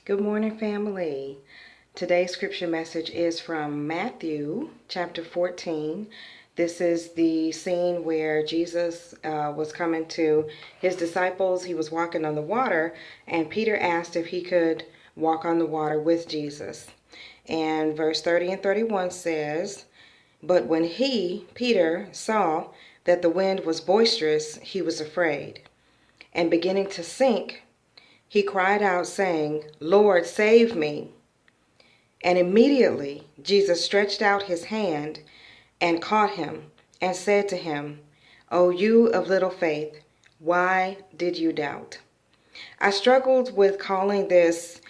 Good morning, family. Today's scripture message is from Matthew chapter 14. This is the scene where Jesus was coming to his disciples. He was walking on the water, and Peter asked if he could walk on the water with Jesus. And verse 30 and 31 says, "But when he, Peter, saw that the wind was boisterous, he was afraid, and beginning to sink, he cried out, saying, 'Lord, save me.' And immediately Jesus stretched out his hand and caught him and said to him, 'O you of little faith, why did you doubt?'" I struggled with calling this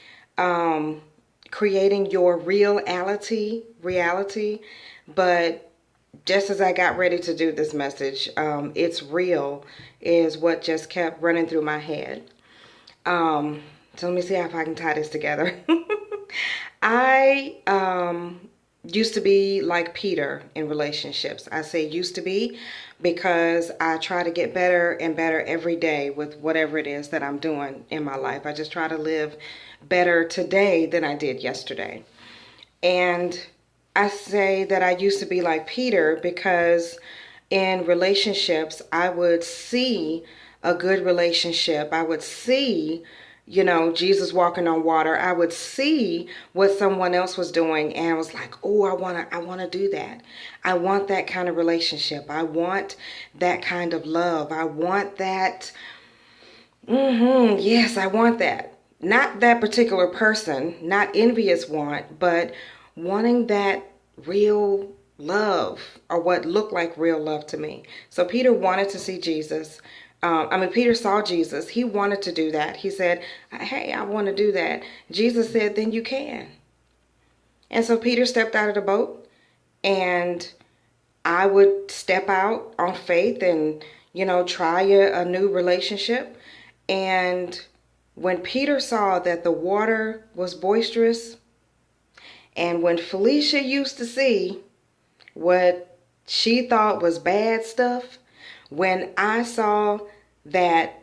creating your reality, but just as I got ready to do this message, it's real is what just kept running through my head. So let me see if I can tie this together. I used to be like Peter in relationships. I say used to be because I try to get better and better every day with whatever it is that I'm doing in my life. I just try to live better today than I did yesterday. And I say that I used to be like Peter because in relationships, I would see a good relationship. I would see, Jesus walking on water. I would see what someone else was doing, and I was like, "Oh, I want to do that. I want that kind of relationship. I want that kind of love. I want that. Yes, I want that." Not that particular person, not envious want, but wanting that real love, or what looked like real love to me. So Peter wanted to see Jesus. Peter saw Jesus. He wanted to do that. He said, "Hey, I want to do that." Jesus said, "Then you can." And so Peter stepped out of the boat, and I would step out on faith and, try a new relationship. And when Peter saw that the water was boisterous, and when Felicia used to see what she thought was bad stuff, when I saw that,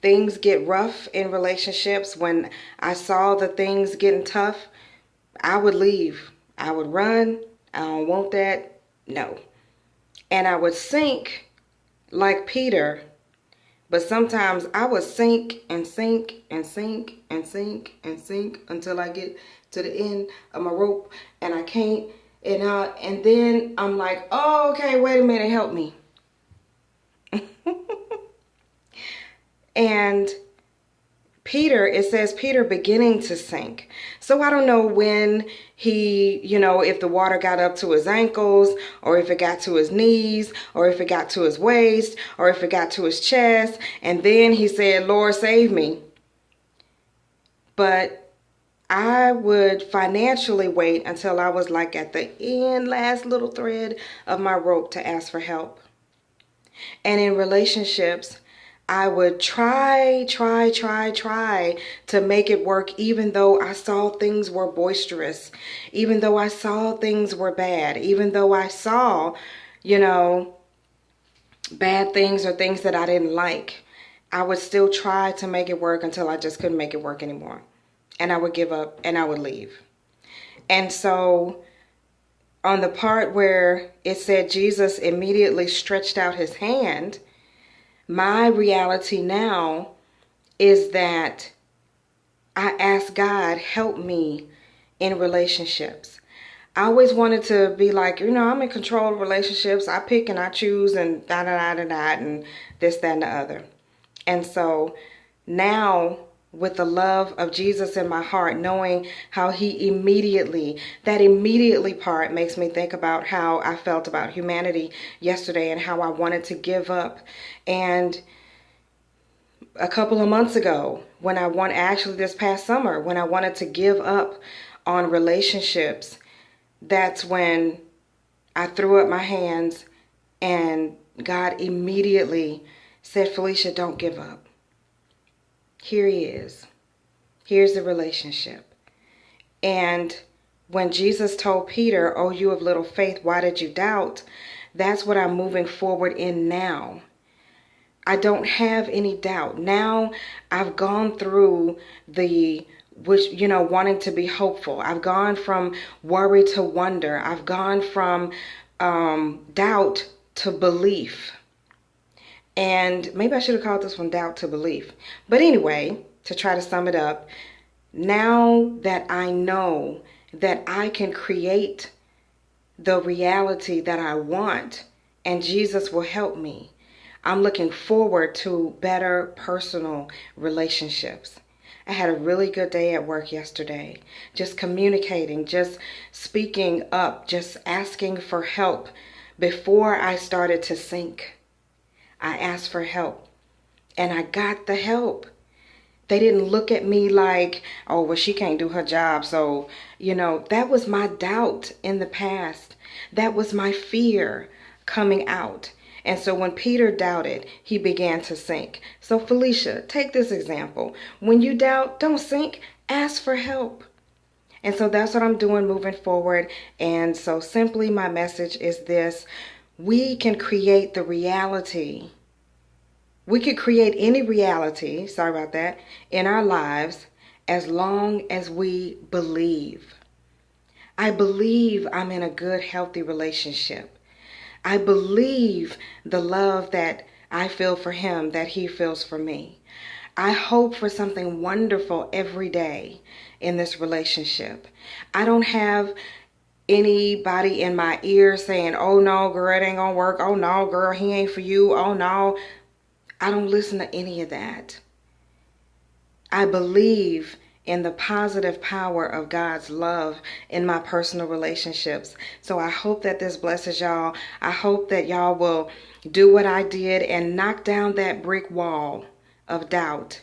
things get rough in relationships, when I saw the things getting tough, I would leave. I would run. I don't want that. No. And I would sink like Peter, but sometimes I would sink and sink and sink and sink and sink until I get to the end of my rope and I can't. And then I'm like, "Oh, okay, wait a minute, help me." And it says Peter beginning to sink. So I don't know when he, if the water got up to his ankles, or if it got to his knees, or if it got to his waist, or if it got to his chest. And then he said, "Lord, save me." But I would financially wait until I was like at the end, last little thread of my rope to ask for help. And in relationships, I would try to make it work, even though I saw things were boisterous, even though I saw things were bad, even though I saw, bad things or things that I didn't like. I would still try to make it work until I just couldn't make it work anymore. And I would give up and I would leave. And so on the part where it said Jesus immediately stretched out his hand, my reality now is that I ask God, help me in relationships. I always wanted to be like, I'm in control of relationships. I pick and I choose and and this, that, and the other. And so now, with the love of Jesus in my heart, knowing how that immediately part makes me think about how I felt about humanity yesterday and how I wanted to give up. And a couple of months ago, this past summer, when I wanted to give up on relationships, that's when I threw up my hands and God immediately said, "Felicia, don't give up. Here he is. Here's the relationship." And when Jesus told Peter, "Oh, you of little faith, why did you doubt?" That's what I'm moving forward in now. I don't have any doubt. Now I've gone through the which, wanting to be hopeful. I've gone from worry to wonder. I've gone from doubt to belief. And maybe I should have called this one doubt to belief. But anyway, to try to sum it up, now that I know that I can create the reality that I want, and Jesus will help me, I'm looking forward to better personal relationships. I had a really good day at work yesterday. Just communicating, just speaking up, just asking for help. Before I started to sink, I asked for help and I got the help. They didn't look at me like, oh, well, she can't do her job. So, that was my doubt in the past. That was my fear coming out. And so when Peter doubted, he began to sink. So Felicia, take this example. When you doubt, don't sink, ask for help. And so that's what I'm doing moving forward. And so simply my message is this: we can create the reality. We could create any reality, sorry about that, in our lives as long as we believe. I believe I'm in a good, healthy relationship. I believe the love that I feel for him, that he feels for me. I hope for something wonderful every day in this relationship. I don't have anybody in my ear saying, oh no, girl, it ain't gonna work. Oh no, girl, he ain't for you. Oh no. I don't listen to any of that. I believe in the positive power of God's love in my personal relationships. So I hope that this blesses y'all. I hope that y'all will do what I did and knock down that brick wall of doubt.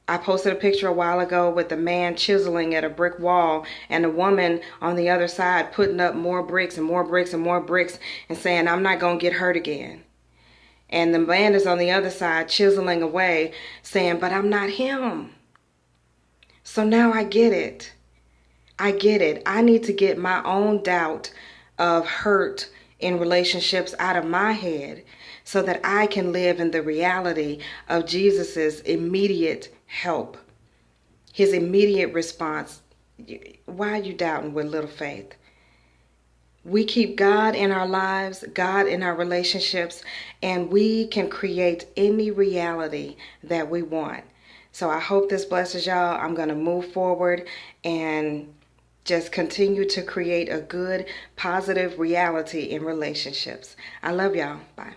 I posted a picture a while ago with a man chiseling at a brick wall and a woman on the other side putting up more bricks and more bricks and more bricks and saying, I'm not going to get hurt again. And the man is on the other side chiseling away saying, but I'm not him. So now I get it. I get it. I need to get my own doubt of hurt in relationships out of my head so that I can live in the reality of Jesus's immediate help. His immediate response. Why are you doubting with little faith? We keep God in our lives, God in our relationships, and we can create any reality that we want. So I hope this blesses y'all. I'm going to move forward and just continue to create a good, positive reality in relationships. I love y'all. Bye.